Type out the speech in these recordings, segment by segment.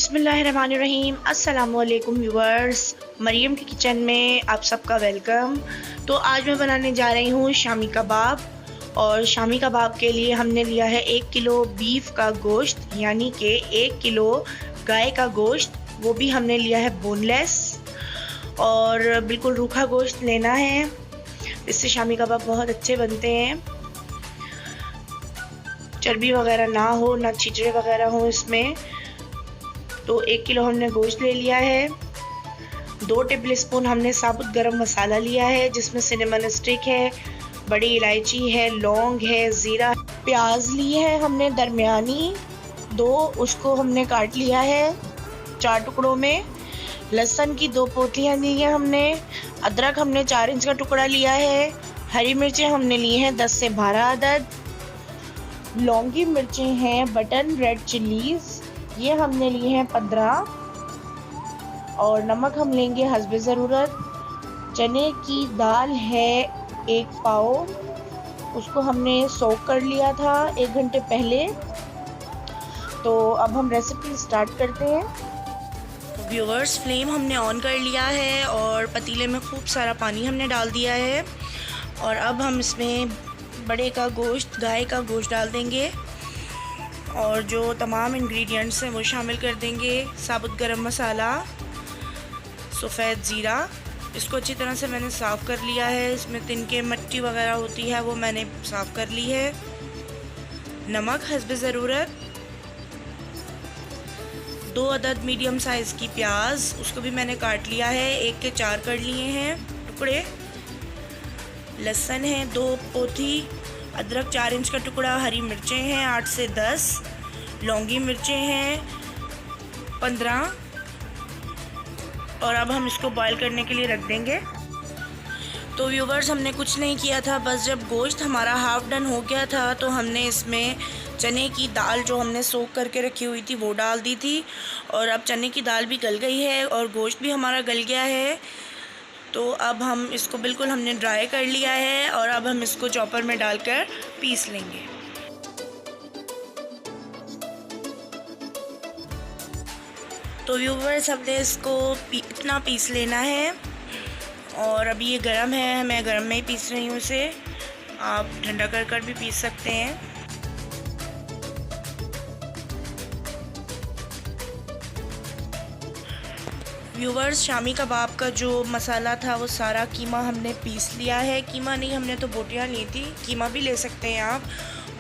बिस्मिल्लाहिर्रहमानिर्रहीम। अस्सलामुअलैकुम व्यूवर्स, मरियम की किचन में आप सबका वेलकम। तो आज मैं बनाने जा रही हूँ शामी कबाब। और शामी कबाब के लिए हमने लिया है 1 किलो बीफ का गोश्त, यानी कि 1 किलो गाय का गोश्त। वो भी हमने लिया है बोनलेस, और बिल्कुल रूखा गोश्त लेना है। इससे शामी कबाब बहुत अच्छे बनते हैं। चर्बी वगैरह ना हो, ना छिचड़े वगैरह हो इसमें। तो 1 किलो हमने गोश्त ले लिया है। 2 टेबलस्पून हमने साबुत गरम मसाला लिया है, जिसमें सिनेमन स्टिक है, बड़ी इलायची है, लौंग है, ज़ीरा। प्याज ली है हमने दरमियानी 2, उसको हमने काट लिया है 4 टुकड़ों में। लहसुन की 2 पोटलियाँ ली हैं हमने। अदरक हमने 4 इंच का टुकड़ा लिया है। हरी मिर्चें हमने ली हैं 10 से 12 अदद। लौंगी मिर्चें हैं बटन रेड चिलीज़, ये हमने लिए हैं 15। और नमक हम लेंगे हस्बे ज़रूरत। चने की दाल है 1 पाव, उसको हमने सोक कर लिया था 1 घंटे पहले। तो अब हम रेसिपी स्टार्ट करते हैं। तो व्यूअर्स, फ्लेम हमने ऑन कर लिया है और पतीले में खूब सारा पानी हमने डाल दिया है। और अब हम इसमें बड़े का गोश्त, गाय का गोश्त डाल देंगे, और जो तमाम इंग्रेडिएंट्स हैं वो शामिल कर देंगे। साबुत गरम मसाला, सफ़ेद ज़ीरा, इसको अच्छी तरह से मैंने साफ़ कर लिया है। इसमें तिनके मिट्टी वगैरह होती है, वो मैंने साफ़ कर ली है। नमक हस्बे ज़रूरत। 2 अदद मीडियम साइज़ की प्याज, उसको भी मैंने काट लिया है, 1 के 4 कर लिए हैं टुकड़े। लहसुन है 2 पोथी, अदरक 4 इंच का टुकड़ा, हरी मिर्चें हैं 8 से 10, लौंगी मिर्चें हैं 15। और अब हम इसको बॉईल करने के लिए रख देंगे। तो व्यूवर्स, हमने कुछ नहीं किया था, बस जब गोश्त हमारा हाफ़ डन हो गया था तो हमने इसमें चने की दाल जो हमने सोक करके रखी हुई थी वो डाल दी थी। और अब चने की दाल भी गल गई है और गोश्त भी हमारा गल गया है। तो अब हम इसको बिल्कुल हमने ड्राई कर लिया है, और अब हम इसको चॉपर में डालकर पीस लेंगे। तो व्यूवर्स, हमने इसको इतना पीस लेना है। और अभी ये गरम है, मैं गरम में ही पीस रही हूँ इसे। आप ठंडा कर कर भी पीस सकते हैं। व्यूवर्स, शामी कबाब का जो मसाला था वो सारा कीमा हमने पीस लिया है। कीमा नहीं, हमने तो बोटियाँ ली थी, कीमा भी ले सकते हैं आप।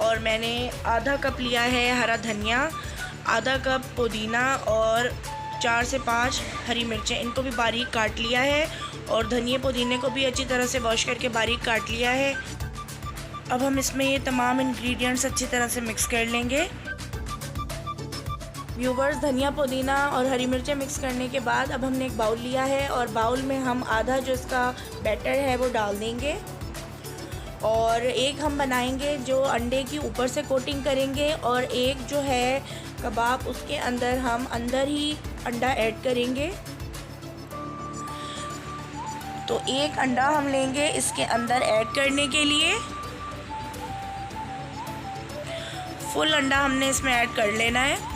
और मैंने आधा कप लिया है हरा धनिया, आधा कप पुदीना, और 4 से 5 हरी मिर्चें, इनको भी बारीक काट लिया है। और धनिया पुदीने को भी अच्छी तरह से वॉश करके बारीक काट लिया है। अब हम इसमें ये तमाम इंग्रेडिएंट्स अच्छी तरह से मिक्स कर लेंगे। व्यूवर्स, धनिया पुदीना और हरी मिर्चें मिक्स करने के बाद अब हमने एक बाउल लिया है, और बाउल में हम आधा जो इसका बैटर है वो डाल देंगे। और एक हम बनाएंगे जो अंडे की ऊपर से कोटिंग करेंगे, और एक जो है कबाब उसके अंदर हम अंदर ही अंडा ऐड करेंगे। तो एक अंडा हम लेंगे इसके अंदर ऐड करने के लिए। फुल अंडा हमने इसमें ऐड कर लेना है।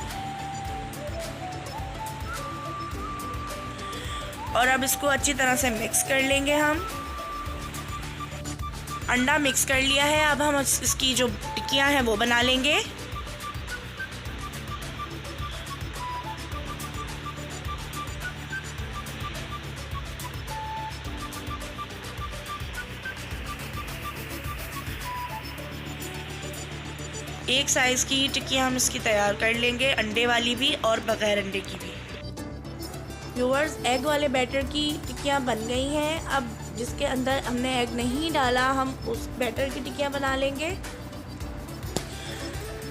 और अब इसको अच्छी तरह से मिक्स कर लेंगे हम। अंडा मिक्स कर लिया है, अब हम इसकी जो टिक्कियाँ हैं वो बना लेंगे। एक साइज़ की टिक्कियाँ हम इसकी तैयार कर लेंगे, अंडे वाली भी और बग़ैर अंडे की भी। व्यूअर्स, एग वाले बैटर की टिक्कियाँ बन गई हैं। अब जिसके अंदर हमने एग नहीं डाला, हम उस बैटर की टिक्कियाँ बना लेंगे।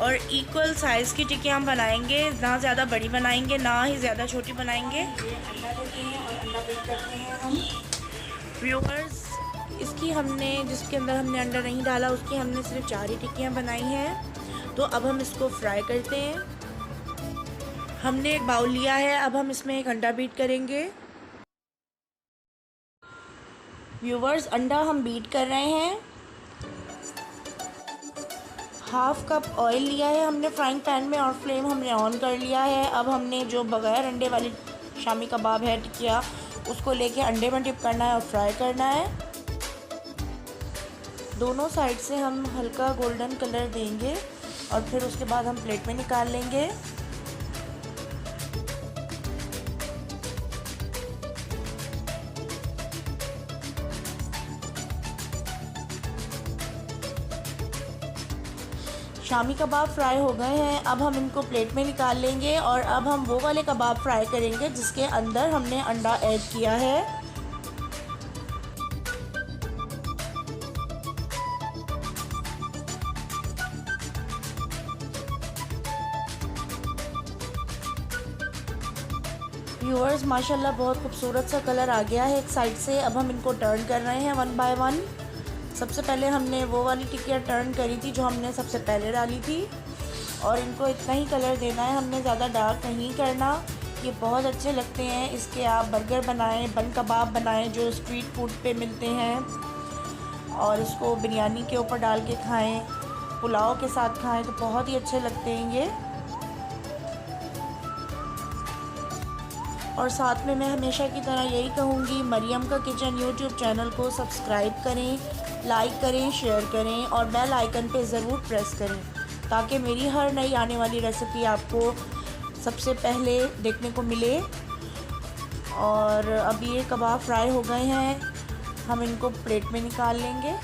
और इक्वल साइज़ की टिक्कियाँ हम बनाएंगे, ना ज़्यादा बड़ी बनाएंगे ना ही ज़्यादा छोटी बनाएंगे। अंडा लेते हैं और अंडा ब्रेक करते हैं हम। व्यूअर्स, इसकी हमने जिसके अंदर हमने अंडा नहीं डाला उसकी हमने सिर्फ 4 ही टिक्कियाँ बनाई हैं। तो अब हम इसको फ्राई करते हैं। हमने एक बाउल लिया है, अब हम इसमें एक अंडा बीट करेंगे। व्यूवर्स, अंडा हम बीट कर रहे हैं। हाफ़ कप ऑयल लिया है हमने फ्राइंग पैन में और फ्लेम हमने ऑन कर लिया है। अब हमने जो बग़ैर अंडे वाली शामी कबाब है टिकिया, उसको लेके अंडे में डिप करना है और फ्राई करना है। दोनों साइड से हम हल्का गोल्डन कलर देंगे और फिर उसके बाद हम प्लेट में निकाल लेंगे। शामी कबाब फ्राई हो गए हैं, अब हम इनको प्लेट में निकाल लेंगे और अब हम वो वाले कबाब फ्राई करेंगे जिसके अंदर हमने अंडा ऐड किया है। व्यूअर्स माशाल्लाह बहुत खूबसूरत सा कलर आ गया है एक साइड से। अब हम इनको टर्न कर रहे हैं वन बाय वन। सबसे पहले हमने वो वाली टिकिया टर्न करी थी जो हमने सबसे पहले डाली थी और इनको इतना ही कलर देना है, हमने ज़्यादा डार्क नहीं करना। ये बहुत अच्छे लगते हैं। इसके आप बर्गर बनाएं, बन कबाब बनाएं जो स्ट्रीट फूड पे मिलते हैं, और इसको बिरयानी के ऊपर डाल के खाएं, पुलाव के साथ खाएं तो बहुत ही अच्छे लगते हैं ये। और साथ में मैं हमेशा की तरह यही कहूँगी, मरियम का किचन यूट्यूब चैनल को सब्सक्राइब करें, लाइक करें, शेयर करें और बेल आइकन पे ज़रूर प्रेस करें ताकि मेरी हर नई आने वाली रेसिपी आपको सबसे पहले देखने को मिले। और अब ये कबाब फ्राई हो गए हैं, हम इनको प्लेट में निकाल लेंगे।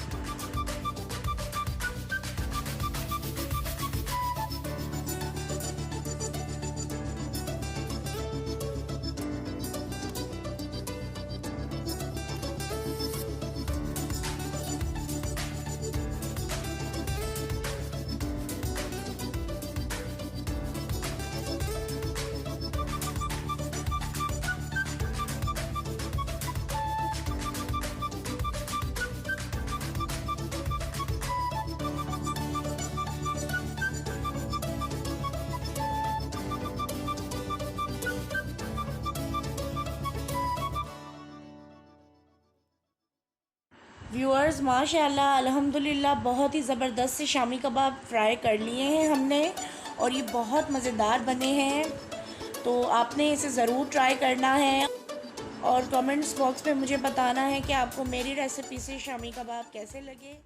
व्यूअर्स माशाल्लाह अल्हम्दुलिल्लाह बहुत ही ज़बरदस्त से शामी कबाब फ्राई कर लिए हैं हमने और ये बहुत मज़ेदार बने हैं। तो आपने इसे ज़रूर ट्राई करना है और कमेंट्स बॉक्स में मुझे बताना है कि आपको मेरी रेसिपी से शामी कबाब कैसे लगे।